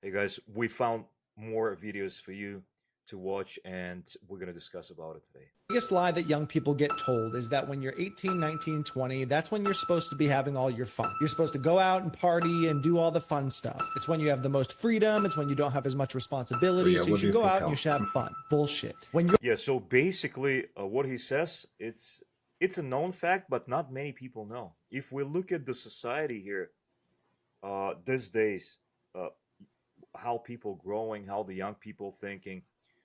Hey guys, we found more videos for you to watch and we're going to discuss about it today. Biggest lie that young people get told is that when you're 18, 19, 20, that's when you're supposed to be having all your fun. You're supposed to go out and party and do all the fun stuff. It's when you have the most freedom. It's when you don't have as much So responsibility. yeah, So you what do should you go think, out and you Kam? should have fun. Bullshit. When you're Yeah, so basically what he says, it's a known fact but not many people know. If we look at the society here these days, uh, how people growing, how the young people thinking.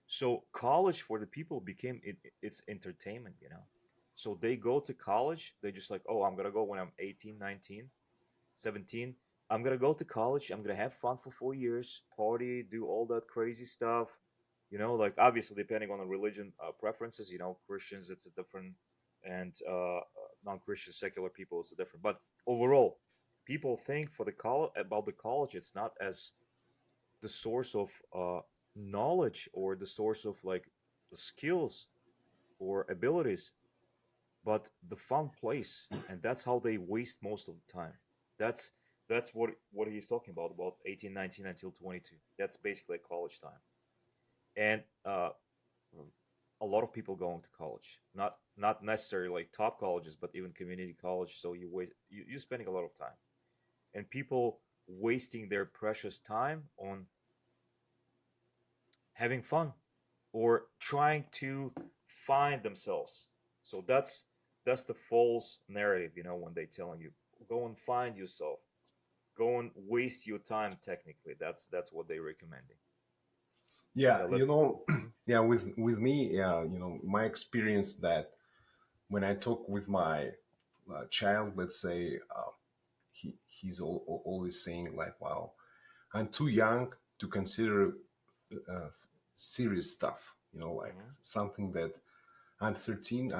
So college for the people became it's entertainment, you know. So they go to college, they just like, "Oh, I'm going to go when I'm 18, 19, 17. I'm gonna go to college. I'm gonna have fun for 4 years, party, do all that crazy stuff. You know, like obviously depending on the religion preferences. You know, Christians it's a different, and non-Christian secular people it's a different. But overall, people think for the college about the college, it's not as the source of knowledge or the source of like the skills or abilities, but the fun place, and that's how they waste most of the time. that's that's what he's talking about 18, 19 until 22. That's basically college time. And a lot of people going to college, not necessarily like top colleges but even community college. So you're spending a lot of time, and people wasting their precious time on having fun or trying to find themselves. So that's the false narrative, you know, when they telling you go and find yourself, go and waste your time. Technically, that's what they're recommending. Yeah, Yeah, let's. Mhm. yeah, with me, yeah, my experience that when I talk with my child, let's say, he's always saying like, "Wow, I'm too young to consider uh, serious stuff." Like Mhm. something that I'm 13,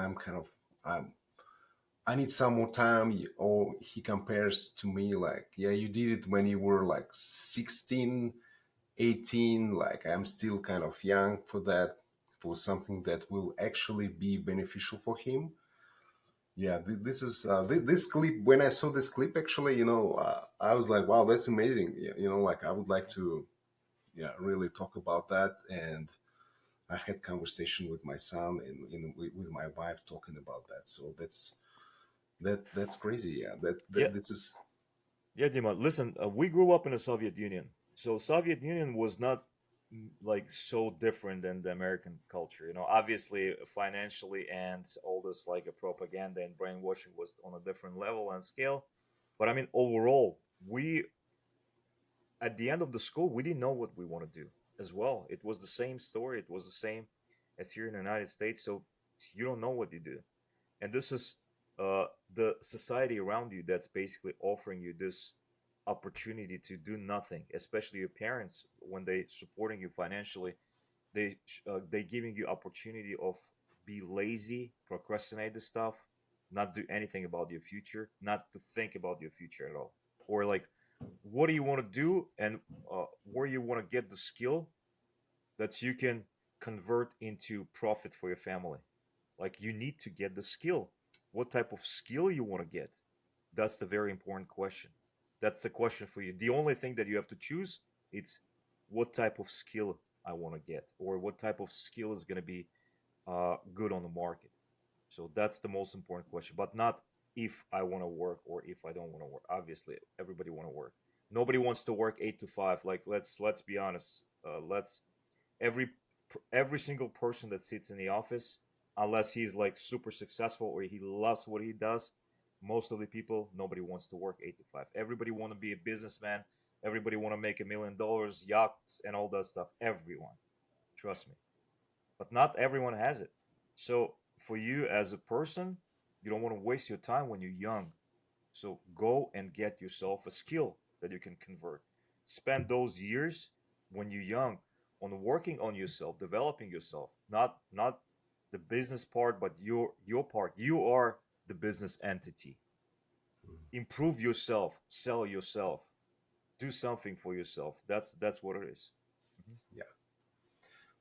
I need some more time. Or he compares to me like, "Yeah, you did it when you were like 16, 18, like I'm still kind of young for that, for something that will actually be beneficial for him." Yeah, this is this clip. When I saw this clip, actually, I was like, wow, that's amazing. Yeah, like I would like to, yeah, really talk about that. And I had conversation with my son and with my wife talking about that. So that's crazy. Yeah, Yeah, this is. yeah, Dima. Listen, we grew up in the Soviet Union, so Soviet Union was not like so different than the American culture. You know, obviously financially and all this like a propaganda and brainwashing was on a different level and scale. But I mean, overall, we at the end of the school, we didn't know what we want to do as well. It was the same story. It was the same as here in the United States. So you don't know what you do. And this is the society around you that's basically offering you this opportunity to do nothing, especially your parents when they supporting you financially. They giving you opportunity of be lazy, procrastinate the stuff, not do anything about your future, not to think about your future at all, or like what do you want to do and where you want to get the skill that you can convert into profit for your family. Like you need to get the skill. What type of skill you want to get? That's the very important question. That's the question for you. The only thing that you have to choose it's what type of skill I want to get, or what type of skill is going to be good on the market. So that's the most important question, but not if I want to work or if I don't want to work. Obviously, everybody want to work. Nobody wants to work 8 to 5. Like let's be honest. Let's every every single person that sits in the office, unless he's like super successful or he loves what he does, most of the people nobody wants to work 8 to 5. Everybody want to be a businessman. Everybody want to make $1 million, yachts, and all that stuff. Everyone, trust me, but not everyone has it. So for you as a person, you don't want to waste your time when you're young. So go and get yourself a skill that you can convert. Spend those years when you're young on working on yourself, developing yourself. Not the business part, but your part. You are the business entity. Improve yourself, sell yourself, do something for yourself. That's what it is. Mhm. Yeah.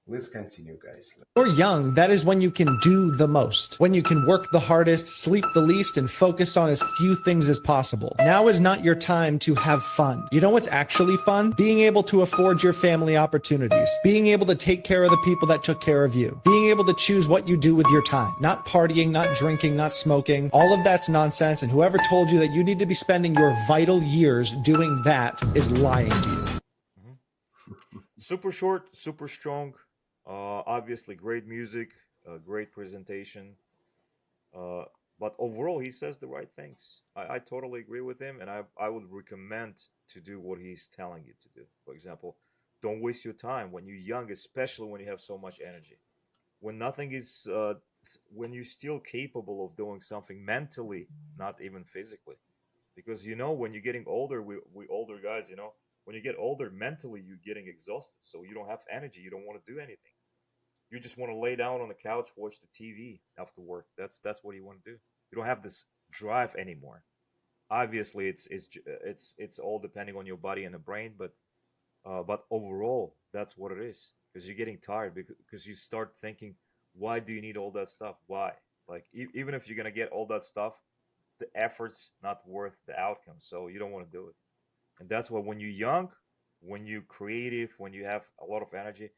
let's continue, guys. You're young, that is when you can do the most, when you can work the hardest, sleep the least, and focus on as few things as possible. Now is not your time to have fun. You know what's actually fun? Being able to afford your family opportunities, being able to take care of the people that took care of you, being able to choose what you do with your time, not partying, not drinking, not smoking. All of that's nonsense, and whoever told you that you need to be spending your vital years doing that is lying to you. Super short, super strong. Obviously, great music, great presentation. Uh, but overall, he says the right things. I totally agree with him, and I would recommend to do what he's telling you to do. For example, don't waste your time when you're young, especially when you have so much energy. When nothing is, when you're still capable of doing something mentally, not even physically. Because when you're getting older, we older guys, when you get older, mentally you're getting exhausted, so you don't have energy. You don't want to do anything. You just want to lay down on the couch, watch the TV after work. That's what you want to do. You don't have this drive anymore. Obviously, it's all depending on your body and the brain, but overall, that's what it is. Because you're getting tired because you start thinking, why do you need all that stuff? Why? Like even if you're gonna get all that stuff, the effort's not worth the outcome, so you don't want to do it. And that's why when you're young, when you're creative, when you have a lot of energy,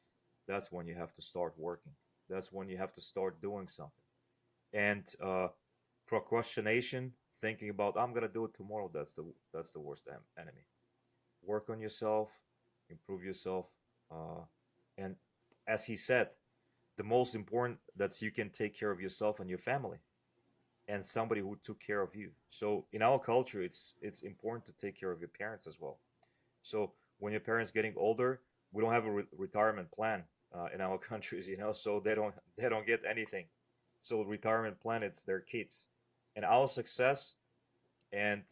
that's when you have to start working. That's when you have to start doing something. And procrastination, thinking about I'm gonna do it tomorrow, that's the worst enemy. Work on yourself, improve yourself, uh, and as he said, the most important that you can take care of yourself and your family and somebody who took care of you. So in our culture, it's important to take care of your parents as well. So when your parents getting older, we don't have a retirement plan in our countries, so they don't get anything. So retirement plan, it's their kids, and our success. And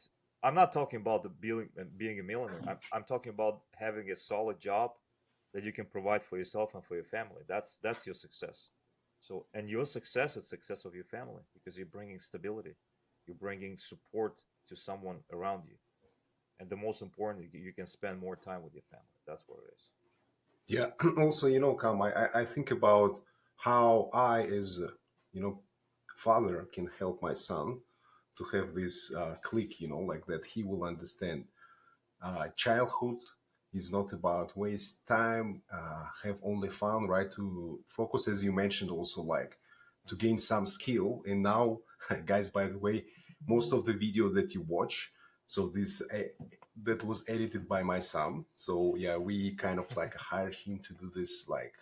I'm not talking about the being a millionaire. I'm talking about having a solid job that you can provide for yourself and for your family. That's your success. So, and your success is success of your family because you're bringing stability, you're bringing support to someone around you, and the most important, you can spend more time with your family. That's what it is. Yeah. Also, Kam, I think about how I, as a, you know, father, can help my son to have this click, like that he will understand childhood is not about waste time, have only fun, right? To focus, as you mentioned, also like to gain some skill. And now, guys, by the way, most of the video that you watch, so this that was edited by my son. So yeah, we kind of like hired him to do this like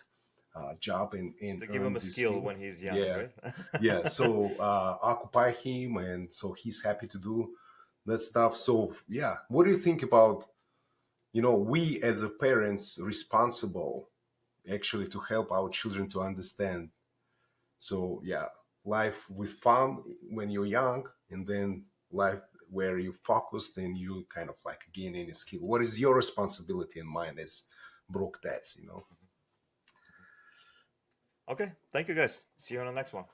job and To give earn him a this skill skill. when he's young, Yeah, right? yeah. So occupy him, and so he's happy to do that stuff. So yeah, what do you think about we as a parents responsible actually to help our children to understand? So yeah, life with fun when you're young, and then life where you focused and you kind of like gain any skill. What is your responsibility and mine as broke dads? Okay, thank you guys. See you on the next one.